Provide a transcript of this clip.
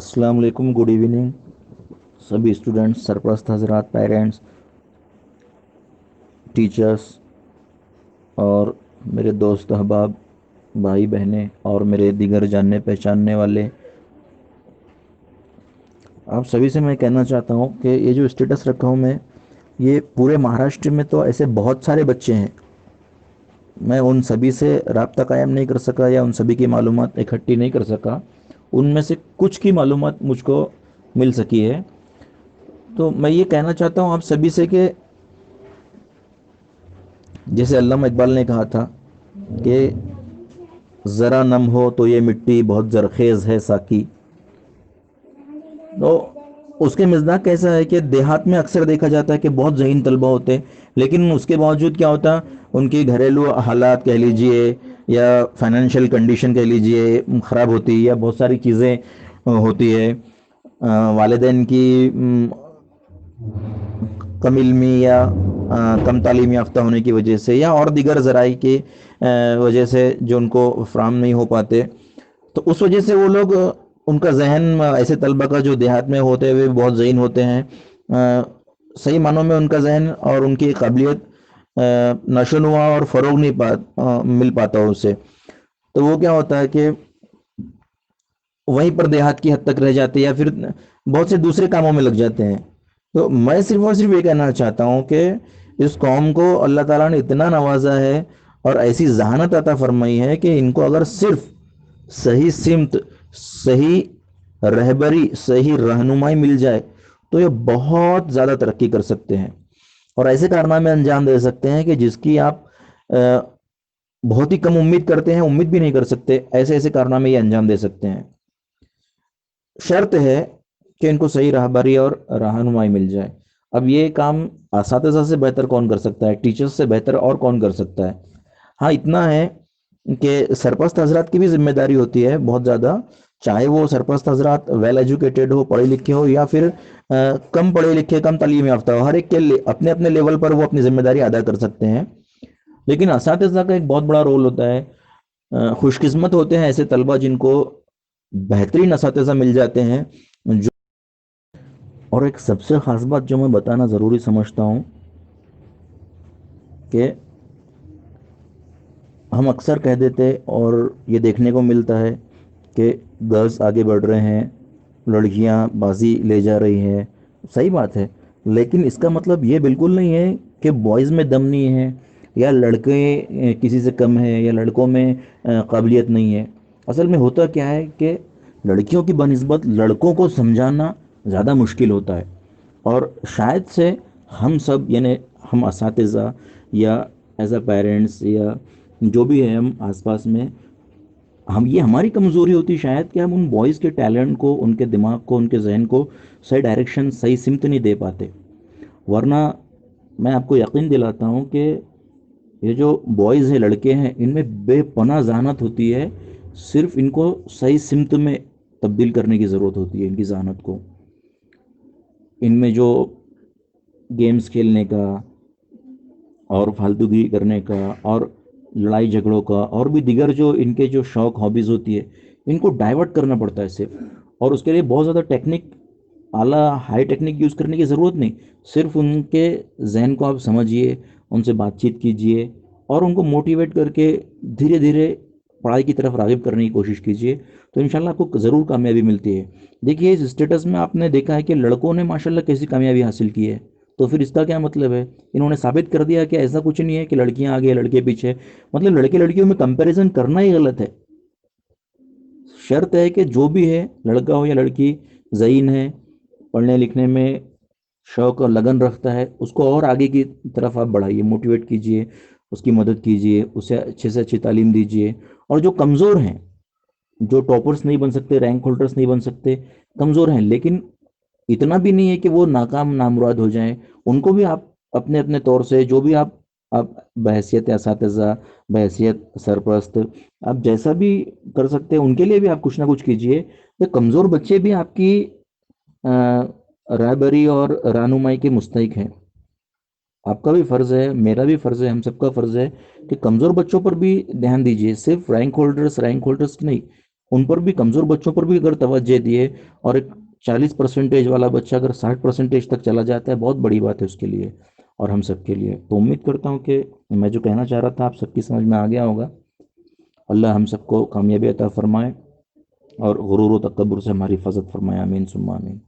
अस्सलाम वालेकुम, good evening सभी स्टूडेंट्स, सरपरस्त हजरात, पेरेंट्स, टीचर्स और मेरे दोस्त अहबाब, भाई बहनें और मेरे दिगर जानने पहचानने वाले, आप सभी से मैं कहना चाहता हूँ कि ये जो स्टेटस रखा हूँ मैं, ये पूरे महाराष्ट्र में तो ऐसे बहुत सारे बच्चे हैं। मैं उन सभी से राब्ता कायम नहीं कर सका या उन सभी की मालूमात इकट्ठी नहीं कर सका। उनमें से कुछ की मालूमात मुझको मिल सकी है। तो मैं ये कहना चाहता हूँ आप सभी से कि जैसे अल्लामा इकबाल ने कहा था कि ज़रा नम हो तो ये मिट्टी बहुत जरखेज़ है साकी। तो उसके मिज़ाज कैसा है कि देहात में अक्सर देखा जाता है कि बहुत ज़हीन तलबा होते हैं, लेकिन उसके बावजूद क्या होता है, उनकी घरेलू हालात कह लीजिए या फाइनेंशियल कंडीशन कह लीजिए ख़राब होती है, या बहुत सारी चीज़ें होती है। वालिदैन की कम इल्मी या कम तालीम याफ्ता होने की वजह से या और दीगर ज़राई की वजह से जो उनको फ्राहम नहीं हो पाते, तो उस वजह से वो लोग उनका जहन ऐसे तलबा का जो देहात में होते हुए बहुत ज़हीन होते हैं, सही मानों में उनका जहन और उनकी काबिलियत नशोनुमा और फ़रोग नहीं मिल पाता उससे। तो वो क्या होता है कि वहीं पर देहात की हद तक रह जाते हैं या फिर बहुत से दूसरे कामों में लग जाते हैं। तो मैं सिर्फ और सिर्फ ये कहना चाहता हूँ कि इस कौम को अल्लाह ताला ने इतना नवाजा है और ऐसी जहानत अता फरमाई है कि इनको अगर सिर्फ सही सिमत, सही रहबरी, सही रहनुमाई मिल जाए तो ये बहुत ज़्यादा तरक्की कर सकते हैं और ऐसे कारनामे अंजाम दे सकते हैं कि जिसकी आप बहुत ही कम उम्मीद करते हैं, उम्मीद भी नहीं कर सकते। ऐसे ऐसे कारनामे ये अंजाम दे सकते हैं। शर्त है कि इनको सही रहबरी और रहनुमाई मिल जाए। अब ये काम असातिज़ा से बेहतर कौन कर सकता है, टीचर्स से बेहतर और कौन कर सकता है। हाँ, इतना है कि सरपरस्त हजरात की भी जिम्मेदारी होती है बहुत ज़्यादा, चाहे वो सरपरस्त हजरात वेल एजुकेटेड हो, पढ़े लिखे हो, या फिर कम पढ़े लिखे, कम तालीम याफ्ता हो। हर एक के अपने अपने लेवल पर वो अपनी जिम्मेदारी अदा कर सकते हैं, लेकिन असातिज़ा का एक बहुत बड़ा रोल होता है। खुशकिस्मत होते हैं ऐसे तलबा जिनको बेहतरीन असातिज़ा मिल जाते हैं जो। और एक सबसे ख़ास बात जो मैं बताना ज़रूरी समझता हूँ कि हम अक्सर कह देते और ये देखने को मिलता है कि गर्ल्स आगे बढ़ रहे हैं, लड़कियां बाजी ले जा रही हैं। सही बात है, लेकिन इसका मतलब ये बिल्कुल नहीं है कि बॉयज़ में दम नहीं है या लड़के किसी से कम है या लड़कों में काबिलियत नहीं है। असल में होता क्या है कि लड़कियों की बनिस्बत लड़कों को समझाना ज़्यादा मुश्किल होता है, और शायद से हम सब यानी हम असातिज़ा या एज अ पेरेंट्स या जो भी है हम आसपास में, हम ये हमारी कमज़ोरी होती है शायद कि हम उन बॉयज़ के टैलेंट को, उनके दिमाग को, उनके जहन को सही डायरेक्शन, सही सिमत नहीं दे पाते। वरना मैं आपको यकीन दिलाता हूँ कि ये जो बॉयज़ हैं, लड़के हैं, इनमें बेपनाह जहानत होती है। सिर्फ इनको सही सिमत में तब्दील करने की ज़रूरत होती है, इनकी जहानत को। इनमें जो गेम्स खेलने का और फालतूगिरी करने का और लड़ाई झगड़ों का और भी दिगर जो इनके जो शौक हॉबीज़ होती है, इनको डाइवर्ट करना पड़ता है सिर्फ। और उसके लिए बहुत ज़्यादा टेक्निक, आला हाई टेक्निक यूज़ करने की ज़रूरत नहीं। सिर्फ उनके जहन को आप समझिए, उनसे बातचीत कीजिए और उनको मोटिवेट करके धीरे धीरे पढ़ाई की तरफ राग़िब करने की कोशिश कीजिए, तो इंशाल्लाह आपको ज़रूर कामयाबी मिलती है। देखिए, इस स्टेटस में आपने देखा है कि लड़कों ने माशाल्लाह कैसी कामयाबी हासिल की है, तो फिर इसका क्या मतलब है? इन्होंने साबित कर दिया कि ऐसा कुछ नहीं है कि लड़कियां आगे लड़के पीछे। मतलब लड़के लड़कियों में कंपैरिजन करना ही गलत है। शर्त है कि जो भी है, लड़का हो या लड़की, ज़हीन है, पढ़ने लिखने में शौक और लगन रखता है, उसको और आगे की तरफ आप बढ़ाइए, मोटिवेट कीजिए, उसकी मदद कीजिए, उसे अच्छे से अच्छी तालीम दीजिए। और जो कमज़ोर हैं, जो टॉपर्स नहीं बन सकते, रैंक होल्डर्स नहीं बन सकते, कमज़ोर हैं, लेकिन इतना भी नहीं है कि वो नाकाम नामुराद हो जाएं, उनको भी आप अपने अपने तौर से जो भी आप बहैसियत असातिज़ा, बहैसियत सरपरस्त, आप जैसा भी कर सकते हैं उनके लिए भी आप कुछ ना कुछ कीजिए। तो कमज़ोर बच्चे भी आपकी रहबरी और रहनुमाई के मुस्तहिक हैं। आपका भी फ़र्ज़ है, मेरा भी फ़र्ज़ है, हम सबका फ़र्ज़ है कि कमज़ोर बच्चों पर भी ध्यान दीजिए। सिर्फ रैंक होल्डर्स नहीं, ان پر بھی، کمزور بچوں پر بھی اگر توجہ دیے، اور ایک 40% والا بچہ اگر 60% تک چلا جاتا ہے، بہت بڑی بات ہے اس کے لیے اور ہم سب کے لیے. تو امید کرتا ہوں کہ میں جو کہنا چاہ رہا تھا آپ سب کی سمجھ میں آ گیا ہوگا. اللہ ہم سب کو کامیابی عطا فرمائے اور غرور و تکبر سے ہماری حفاظت فرمائے. آمین ثم آمین.